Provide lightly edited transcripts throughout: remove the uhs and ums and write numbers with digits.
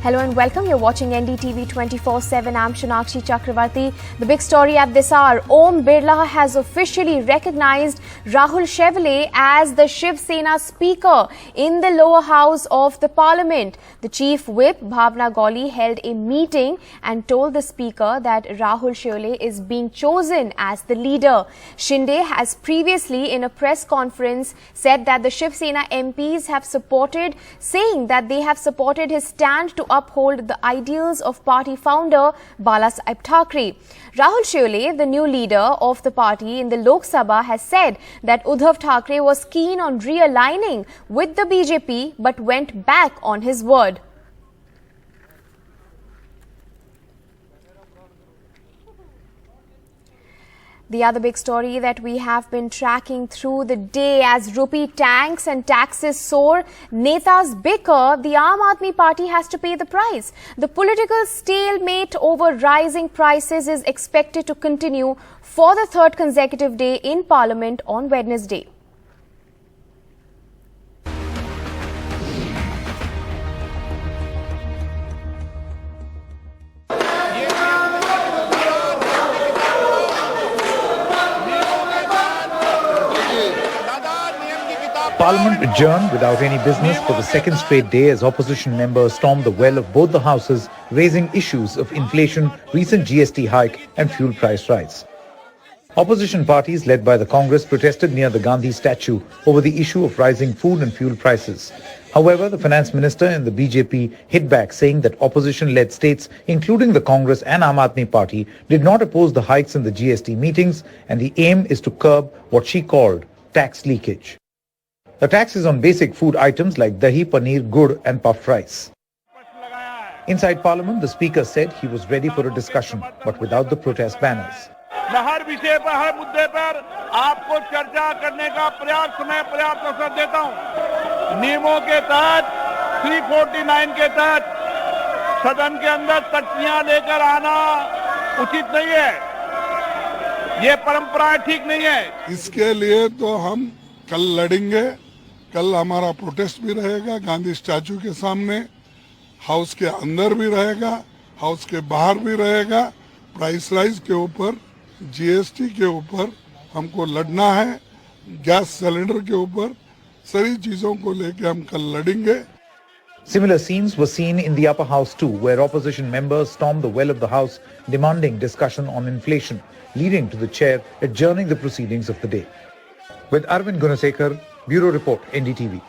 Hello and welcome. You're watching NDTV 24/7. I'm Shunakshi Chakravarti. The big story at this hour. Om Birla has officially recognized Rahul Shewale as the Shiv Sena Speaker in the lower house of the Parliament. The Chief Whip, Bhavna Goli, held a meeting and told the Speaker that Rahul Shewale is being chosen as the leader. Shinde has previously in a press conference said that the Shiv Sena MPs have supported, saying that they have supported his stand to uphold the ideals of party founder Bala Saheb Thackeray. Rahul Shewale, the new leader of the party in the Lok Sabha, has said that Uddhav Thackeray was keen on realigning with the BJP but went back on his word. The other big story that we have been tracking through the day as rupee tanks and taxes soar, netas bicker, the Aam Aadmi Party has to pay the price. The political stalemate over rising prices is expected to continue for the third consecutive day in Parliament on Wednesday. Parliament adjourned without any business for the second straight day as opposition members stormed the well of both the houses, raising issues of inflation, recent GST hike and fuel price rise. Opposition parties led by the Congress protested near the Gandhi statue over the issue of rising food and fuel prices. However, the finance minister in the BJP hit back, saying that opposition-led states, including the Congress and Aam Aadmi Party, did not oppose the hikes in the GST meetings, and the aim is to curb what she called tax leakage. The tax is on basic food items like dahi, paneer, gur and puffed rice. Inside Parliament, the Speaker said he was ready for a discussion, but without the protest banners. मैं हर विषय पर, हर मुद्दे पर आपको चर्चा करने का पर्याप्त अवसर देता हूं। नियमों के तहत 349 के तहत सदन के अंदर तख्तियां लेकर आना उचित नहीं है। ये परंपरा ठीक नहीं है। इसके लिए तो हम कल लड़ेंगे। कल हमारा प्रोटेस्ट भी रहेगा गांधी स्टैचू के सामने, हाउस के अंदर भी रहेगा, हाउस के बाहर भी रहेगा। प्राइस राइज के ऊपर, जीएसटी के ऊपर हमको लड़ना है, गैस सिलेंडर के ऊपर, सारी चीजों को लेके हम कल लड़ेंगे। Similar scenes were seen in the upper house too, where opposition members stormed the well of the house demanding discussion on inflation, leading to the chair adjourning the proceedings of the day. With Arvind Gunasekar, Bureau Report, NDTV.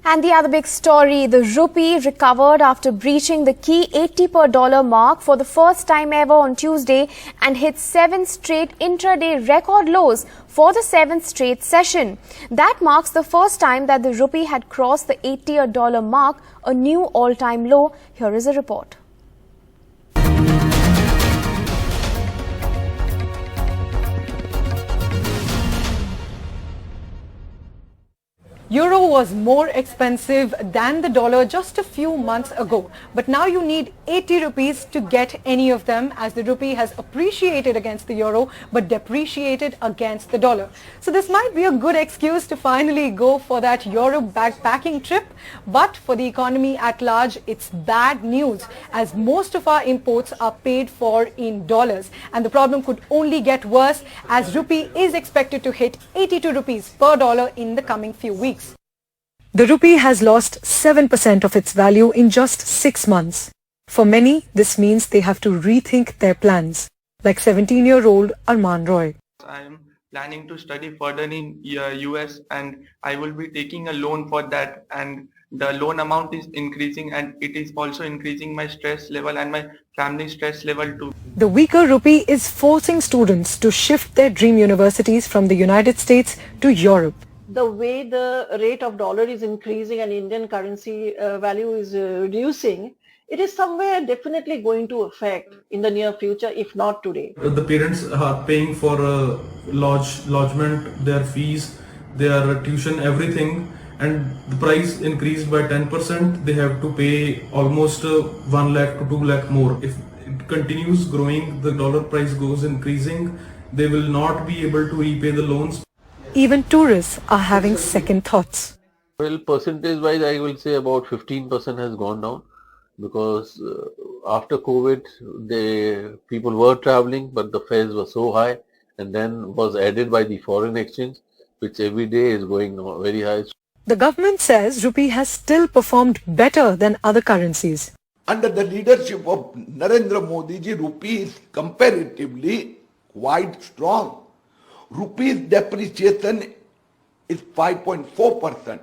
And the other big story, the rupee recovered after breaching the key 80 per dollar mark for the first time ever on Tuesday and hit 7 straight intraday record lows for the 7th straight session. That marks the first time that the rupee had crossed the 80 dollar mark, a new all-time low. Here is a report. Euro was more expensive than the dollar just a few months ago. But now you need 80 rupees to get any of them, as the rupee has appreciated against the euro but depreciated against the dollar. So this might be a good excuse to finally go for that euro backpacking trip. But for the economy at large, it's bad news, as most of our imports are paid for in dollars. And the problem could only get worse, as rupee is expected to hit 82 rupees per dollar in the coming few weeks. The rupee has lost 7% of its value in just 6 months. For many, this means they have to rethink their plans, like 17-year-old Arman Roy. I am planning to study further in US, and I will be taking a loan for that, and the loan amount is increasing, and it is also increasing my stress level and my family stress level too. The weaker rupee is forcing students to shift their dream universities from the United States to Europe. The way the rate of dollar is increasing and Indian currency value is reducing, it is somewhere definitely going to affect in the near future, if not today. The parents are paying for lodgement, their fees, their tuition, everything, and the price increased by 10%. They have to pay almost 1 lakh to 2 lakh more. If it continues growing, the dollar price goes increasing, they will not be able to repay the loans. Even tourists are having second thoughts. Well, percentage-wise, I will say about 15% has gone down because after COVID, people were traveling, but the fares were so high, and then was added by the foreign exchange, which every day is going very high. The government says rupee has still performed better than other currencies. Under the leadership of Narendra Modi ji, rupee is comparatively quite strong. Rupee's depreciation is 5.4%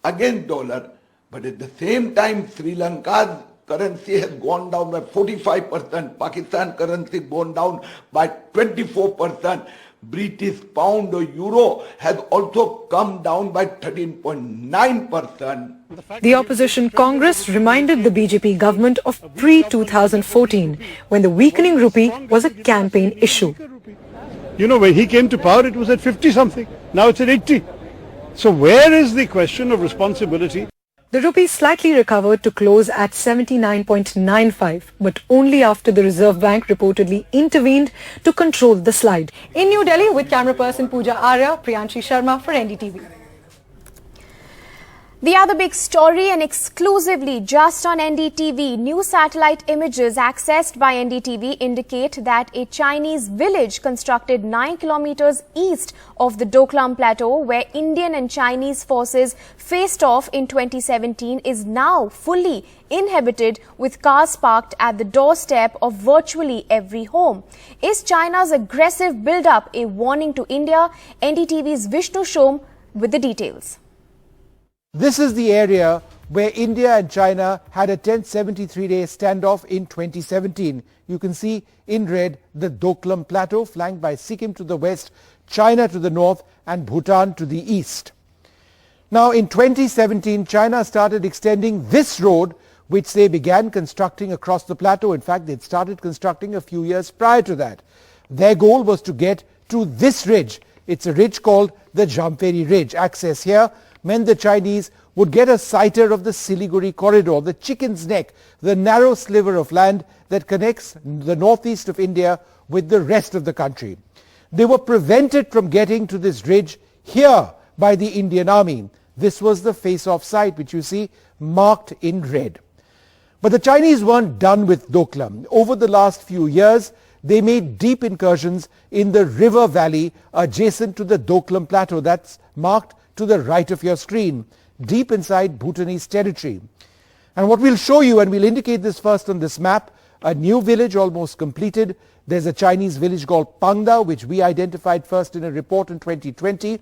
against dollar, but at the same time Sri Lanka's currency has gone down by 45%, Pakistan currency gone down by 24%, British pound or euro has also come down by 13.9%. The opposition Congress reminded the BJP government of pre-2014 when the weakening rupee was a campaign issue. You know, when he came to power, it was at 50 something. Now it's at 80. So where is the question of responsibility? The rupee slightly recovered to close at 79.95, but only after the Reserve Bank reportedly intervened to control the slide. In New Delhi, with camera person Pooja Arya, Priyanshi Sharma for NDTV. The other big story, and exclusively just on NDTV, new satellite images accessed by NDTV indicate that a Chinese village constructed 9 kilometers east of the Doklam plateau, where Indian and Chinese forces faced off in 2017, is now fully inhabited with cars parked at the doorstep of virtually every home. Is China's aggressive build-up a warning to India? NDTV's Vishnu Shom with the details. This is the area where India and China had a tense 73-day standoff in 2017. You can see in red the Doklam Plateau flanked by Sikkim to the west, China to the north and Bhutan to the east. Now in 2017, China started extending this road which they began constructing across the plateau. In fact, they'd started constructing a few years prior to that. Their goal was to get to this ridge. It's a ridge called the Jamperi Ridge. Access here meant the Chinese would get a sighter of the Siliguri corridor, the chicken's neck, the narrow sliver of land that connects the northeast of India with the rest of the country. They were prevented from getting to this ridge here by the Indian Army. This was the face-off site which you see marked in red. But the Chinese weren't done with Doklam. Over the last few years, they made deep incursions in the river valley adjacent to the Doklam Plateau. That's marked to the right of your screen, deep inside Bhutanese territory. And what we'll show you, and we'll indicate this first on this map, a new village almost completed. There's a Chinese village called Pangda, which we identified first in a report in 2020.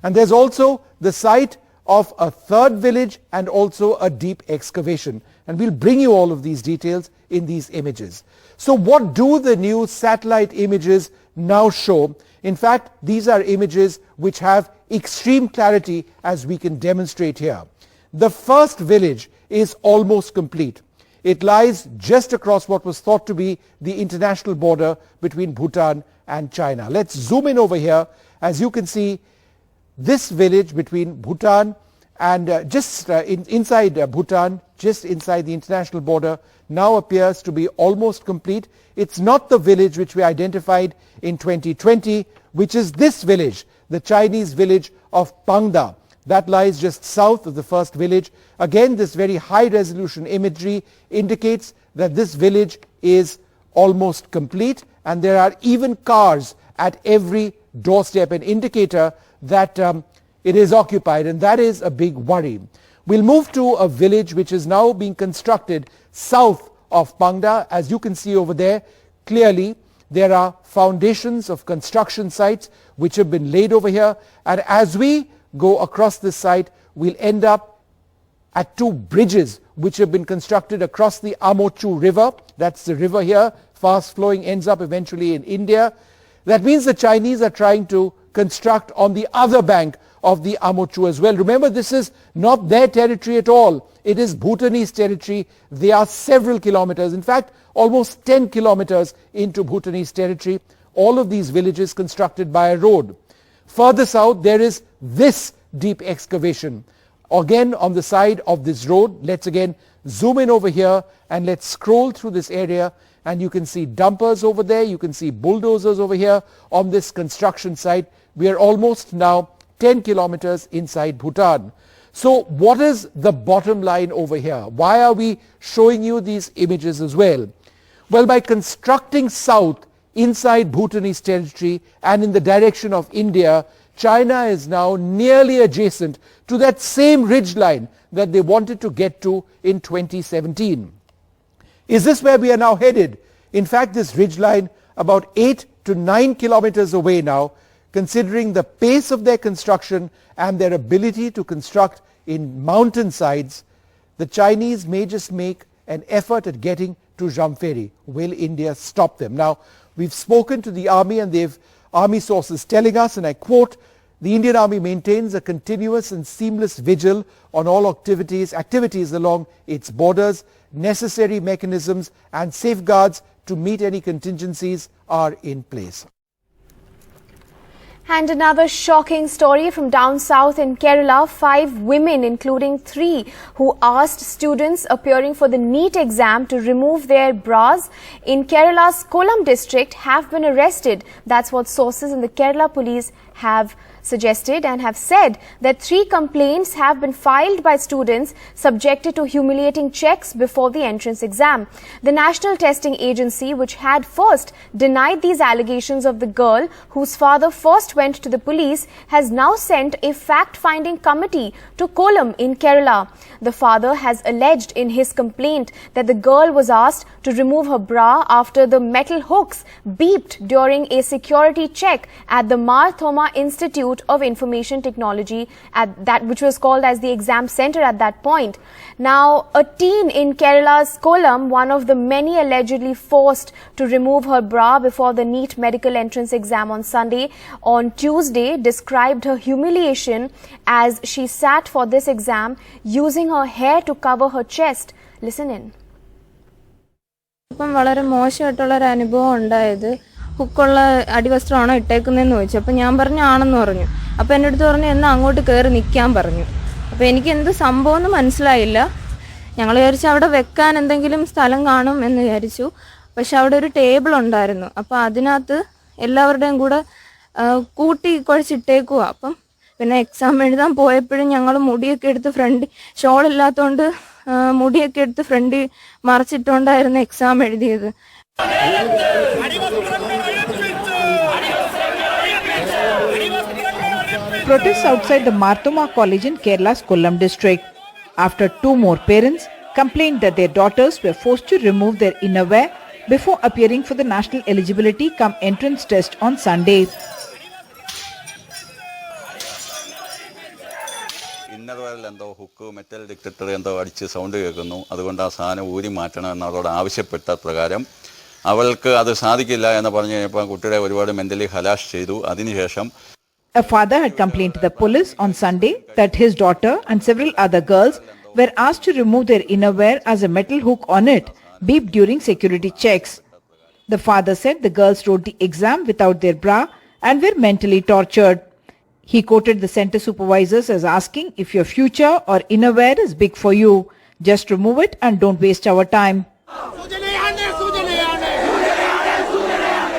And there's also the site of a third village and also a deep excavation. And we'll bring you all of these details in these images. So what do the new satellite images now show? In fact, these are images which have extreme clarity, as we can demonstrate here. The first village is almost complete. It lies just across what was thought to be the international border between Bhutan and China. Let's zoom in over here. As you can see, this village between Bhutan and inside Bhutan, just inside the international border, now appears to be almost complete. It's not the village which we identified in 2020, which is this village, the Chinese village of Pangda. That lies just south of the first village. Again, this very high resolution imagery indicates that this village is almost complete, and there are even cars at every doorstep, an indicator that it is occupied, and that is a big worry. We'll move to a village which is now being constructed south of Pangda. As you can see over there, clearly there are foundations of construction sites which have been laid over here, and as we go across this site, we'll end up at two bridges which have been constructed across the Amochu River. That's the river here, fast flowing, ends up eventually in India. That means the Chinese are trying to construct on the other bank of the Amochu as well. Remember, this is not their territory at all. It is Bhutanese territory. They are several kilometers, in fact almost 10 kilometers into Bhutanese territory. All of these villages constructed by a road. Further south there is this deep excavation, again on the side of this road. Let's again zoom in over here and let's scroll through this area, and you can see dumpers over there, you can see bulldozers over here on this construction site. We are almost now 10 kilometers inside Bhutan. So what is the bottom line over here? Why are we showing you these images as well? Well, by constructing south inside Bhutanese territory and in the direction of India, China is now nearly adjacent to that same ridgeline that they wanted to get to in 2017. Is this where we are now headed? In fact, this ridgeline, about 8 to 9 kilometers away now, considering the pace of their construction and their ability to construct in mountainsides, the Chinese may just make an effort at getting to Jampheri. Will India stop them? Now, we've spoken to the army and army sources telling us, and I quote, the Indian Army maintains a continuous and seamless vigil on all activities along its borders. Necessary mechanisms and safeguards to meet any contingencies are in place. And another shocking story from down south in Kerala. 5 women, including 3 who asked students appearing for the NEET exam to remove their bras in Kerala's Kollam district, have been arrested. That's what sources in the Kerala police have suggested and have said that 3 complaints have been filed by students subjected to humiliating checks before the entrance exam. The National Testing Agency, which had first denied these allegations of the girl whose father first went to the police, has now sent a fact-finding committee to Kollam in Kerala. The father has alleged in his complaint that the girl was asked to remove her bra after the metal hooks beeped during a security check at the Mar Thoma Institute of Information Technology, which was called as the exam center at that point. Now, a teen in Kerala's Kollam, one of the many allegedly forced to remove her bra before the NEET medical entrance exam on Tuesday, described her humiliation as she sat for this exam using her hair to cover her chest. Listen in. വളരെ മോശമായിട്ടുള്ള ഒരു അനുഭവം ഉണ്ടായത് ഹുക്കുള്ള അടിവസ്ത്രമാണോ ഇട്ടേക്കുന്നതെന്ന് ചോദിച്ചു. അപ്പോൾ ഞാൻ പറഞ്ഞു ആണെന്ന് പറഞ്ഞു. അപ്പോൾ എൻ്റെ അടുത്ത് പറഞ്ഞു എന്നാൽ അങ്ങോട്ട് കയറി നിൽക്കാൻ പറഞ്ഞു. അപ്പോൾ എനിക്ക് എന്ത് സംഭവം എന്ന് മനസ്സിലായില്ല. ഞങ്ങൾ വിചാരിച്ചു അവിടെ വെക്കാൻ എന്തെങ്കിലും സ്ഥലം കാണും എന്ന് വിചാരിച്ചു. പക്ഷെ അവിടെ ഒരു ടേബിൾ ഉണ്ടായിരുന്നു. അപ്പോൾ അതിനകത്ത് എല്ലാവരുടെയും കൂടെ കൂട്ടി കുഴച്ചിട്ടേക്കുക. അപ്പം പിന്നെ എക്സാം എഴുതാൻ പോയപ്പോഴും ഞങ്ങൾ മുടിയൊക്കെ എടുത്ത് ഷോൾ ഇല്ലാത്തതുകൊണ്ട് മുടിയൊക്കെ എടുത്ത് ഫ്രണ്ടിൽ മറച്ചിട്ടുണ്ടായിരുന്നു എക്സാം എഴുതിയത്. Protests outside the Mar Thoma College in Kerala's Kollam district after 2 more parents complained that their daughters were forced to remove their innerwear before appearing for the national eligibility cum entrance test on Sunday. ഇന്നർവെയറിൽ എന്തോ hook metal detector എന്തോ അടിച്ച് sound കേൾക്കുന്നു, അതുകൊണ്ട് ആ സാധനം ഊരി മാറ്റണം എന്നവരോട് ആവശ്യപ്പെട്ട പ്രകാരം അവൾക്ക് അത് സാധിക്കില്ല എന്ന് പറഞ്ഞു കഴിഞ്ഞപ്പോൾ കുട്ടിയുടെ ഒരുപാട് മെന്റലി ഹലാഷ് ചെയ്തു. അതിനുശേഷം A father had complained to the police on Sunday that his daughter and several other girls were asked to remove their innerwear as a metal hook on it beeped during security checks. The father said the girls wrote the exam without their bra and were mentally tortured. He quoted the center supervisors as asking, if your future or innerwear is big for you, just remove it and don't waste our time.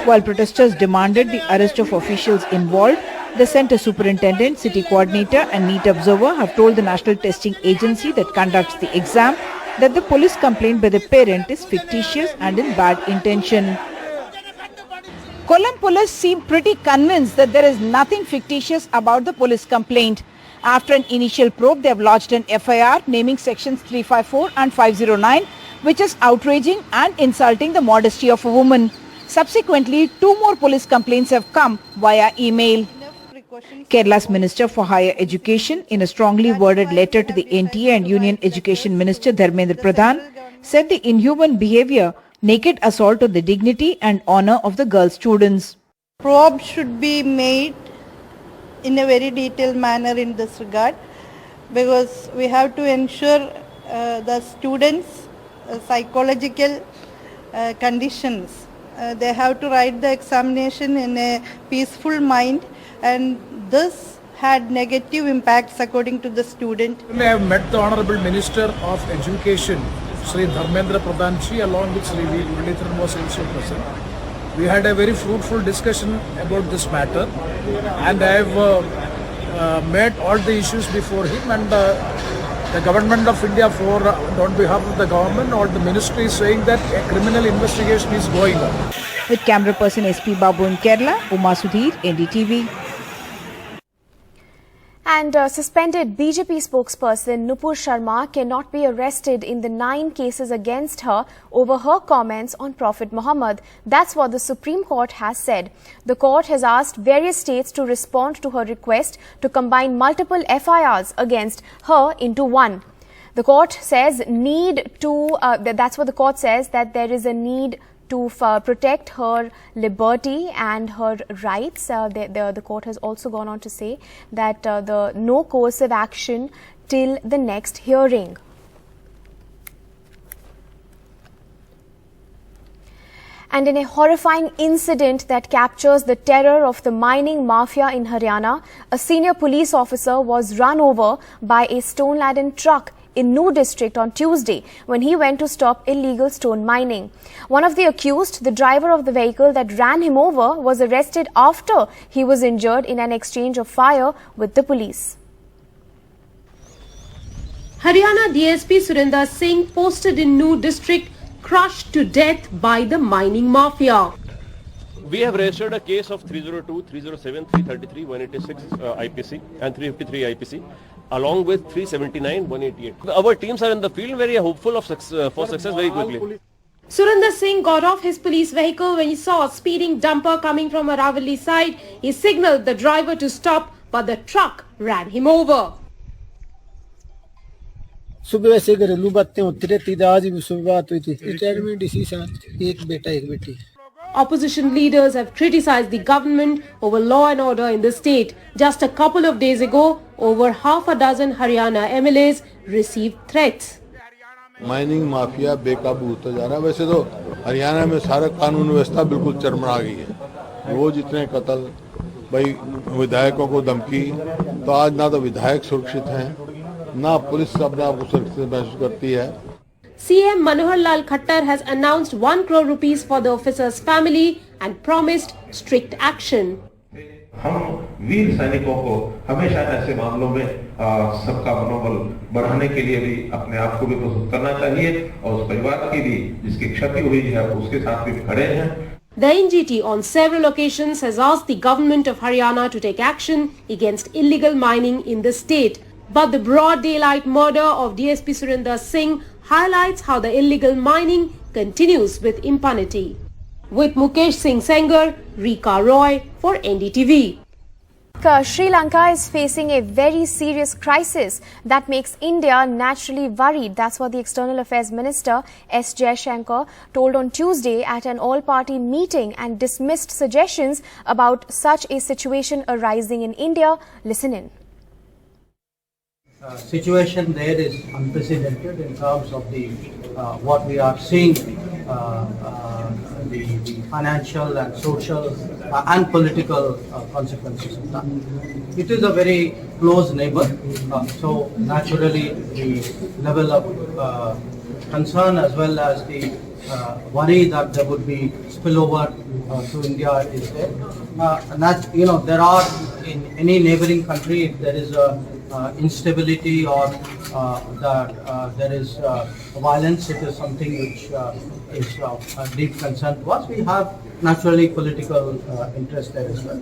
While protesters demanded the arrest of officials involved, the center superintendent, city coordinator and NEET observer have told the National Testing Agency that conducts the exam that the police complaint by the parent is fictitious and in bad intention. Kollam police seem pretty convinced that there is nothing fictitious about the police complaint. After an initial probe, they have lodged an FIR naming sections 354 and 509, which is outraging and insulting the modesty of a woman. Subsequently, 2 more police complaints have come via email. Kerala's Minister for Higher Education, in a strongly worded letter to the NTA and Union Education Minister Dharmendra Pradhan, said the inhuman behavior naked assault on the dignity and honor of the girl students. Probe should be made in a very detailed manner in this regard, because we have to ensure the students' psychological conditions. They have to write the examination in a peaceful mind, and this had negative impacts according to the student. I have met the Honorable Minister of Education, Sri Dharmendra Pradhan Ji, along with Sri Vilitharan was also present. We had a very fruitful discussion about this matter, and I have made all the issues before him, and the government of India, on behalf of the government, or the ministry is saying that a criminal investigation is going on. With camera person SP Babu in Kerala, Uma Sudhir, NDTV. And suspended BJP spokesperson Nupur Sharma cannot be arrested in the 9 cases against her over her comments on Prophet Muhammad. That's what the Supreme Court has said. The court has asked various states to respond to her request to combine multiple FIRs against her into one. The court says that's what the court says, that there is a need to protect her liberty and her rights. The court has also gone on to say that the no coercive action till the next hearing. And in a horrifying incident that captures the terror of the mining mafia in Haryana, a senior police officer was run over by a stone-laden truck in Nupur district on Tuesday when he went to stop illegal stone mining. One of the accused, the driver of the vehicle that ran him over, was arrested after he was injured in an exchange of fire with the police. Haryana DSP Surinder Singh posted in Nupur district crushed to death by the mining mafia. We have registered a case of 302, 307, 333, 186 IPC and 353 IPC, along with 379, 188. Our teams are in the field, very hopeful of for success very quickly. Surinder Singh got off his police vehicle when he saw a speeding dumper coming from a Ravali side. He signalled the driver to stop, but the truck ran him over. सुबह से घरेलू बातें होती रहती थी, आज भी सुबह बात हुई थी, रिटायरमेंट इसी साथ, एक बेटा एक बेटी. Opposition leaders have criticized the government over law and order in the state. Just a couple of days ago, over half a dozen Haryana MLAs received threats. Mining mafia बेकाबू होता जा रहा है. वैसे तो हरियाणा में सारा कानून व्यवस्था बिल्कुल चरमरा गई है. रोज इतने कत्ल, भाई विधायकों को धमकी, तो आज ना तो विधायक सुरक्षित हैं, ना पुलिस अपने आप को सुरक्षित महसूस करती है. CM Manohar Lal Khattar has announced 1 crore rupees for the officer's family and promised strict action. हम वीर सैनिकों को हमेशा ऐसे मामलों में सबका मनोबल बढ़ाने के लिए भी अपने आप को भी प्रस्तुत करना चाहिए और उस परिवार की भी जिसकी क्षति हुई है उसके साथ भी खड़े हैं. The NGT on several occasions has asked the government of Haryana to take action against illegal mining in the state. But the broad daylight murder of DSP Surinder Singh highlights how the illegal mining continues with impunity. With Mukesh Singh Sengar, Rika Roy for NDTV. Sri Lanka is facing a very serious crisis that makes India naturally worried. That's what the External Affairs Minister S. Jaishankar told on Tuesday at an all-party meeting and dismissed suggestions about such a situation arising in India. Listen in. Situation there is unprecedented in terms of the what we are seeing, the financial and social and political consequences of that. It is a very close neighbor, so naturally the level of concern as well as the worry that there would be spillover to India is there. And that, there are in any neighboring country, if there is a instability or that there is violence, it is something which is of deep concern to us. We have naturally political interest there as well.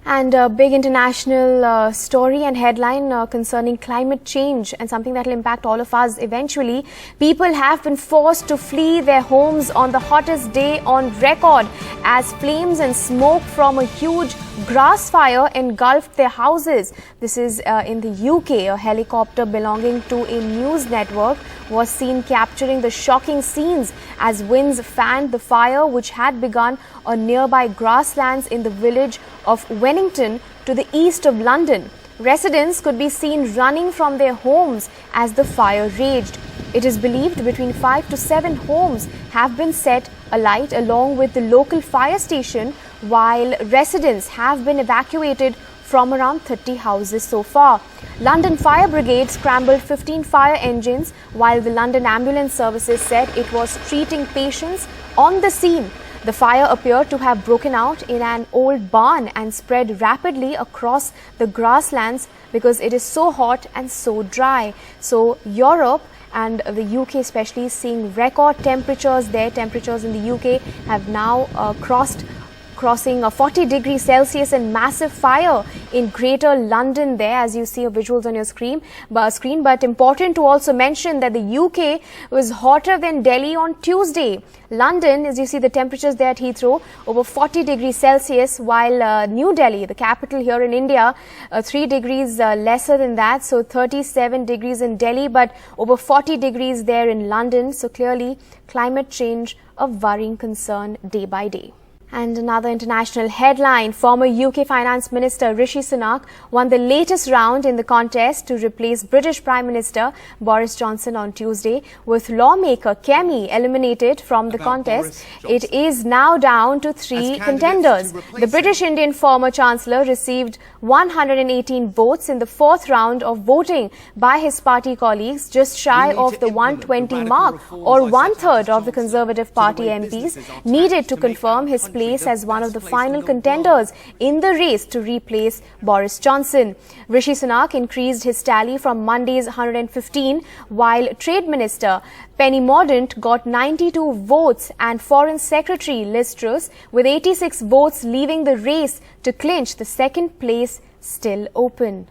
And a big international story and headline concerning climate change and something that will impact all of us eventually. People have been forced to flee their homes on the hottest day on record as flames and smoke from a huge grass fire engulfed their houses. This is in the UK. A helicopter belonging to a news network was seen capturing the shocking scenes as winds fanned the fire, which had begun on nearby grasslands in the village of Wennington to the east of London. Residents could be seen running from their homes as the fire raged. It is believed between 5 to 7 homes have been set alight along with the local fire station, while residents have been evacuated from around 30 houses so far. London Fire Brigade scrambled 15 fire engines, while the London Ambulance Services said it was treating patients on the scene. The fire appeared to have broken out in an old barn and spread rapidly across the grasslands because it is so hot and so dry. So Europe and the UK especially seeing record temperatures there. Temperatures in the UK have now crossing 40 degrees Celsius, and massive fire in Greater London there, as you see visuals on your screen. But important to also mention that the UK was hotter than Delhi on Tuesday. London, as you see the temperatures there at Heathrow, over 40 degrees Celsius, while New Delhi, the capital here in India, 3 degrees lesser than that, so 37 degrees in Delhi, but over 40 degrees there in London. So clearly climate change a worrying concern day by day. And another international headline, former UK Finance Minister Rishi Sunak won the latest round in the contest to replace British Prime Minister Boris Johnson on Tuesday. With lawmaker Kemi eliminated from the contest, it is now down to 3 contenders. The British Indian former Chancellor received 118 votes in the 4th round of voting by his party colleagues, just shy of the 120 mark, or 1/3 of the Conservative Party MPs needed to confirm his place as one of the final contenders in the race to replace Boris Johnson. Rishi Sunak increased his tally from Monday's 115, while Trade Minister Penny Mordaunt got 92 votes and Foreign Secretary Liz Truss with 86 votes, leaving the race to clinch the second place still open.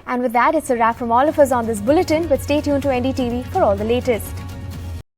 And with that, it's a wrap from all of us on this bulletin, but stay tuned to NDTV for all the latest.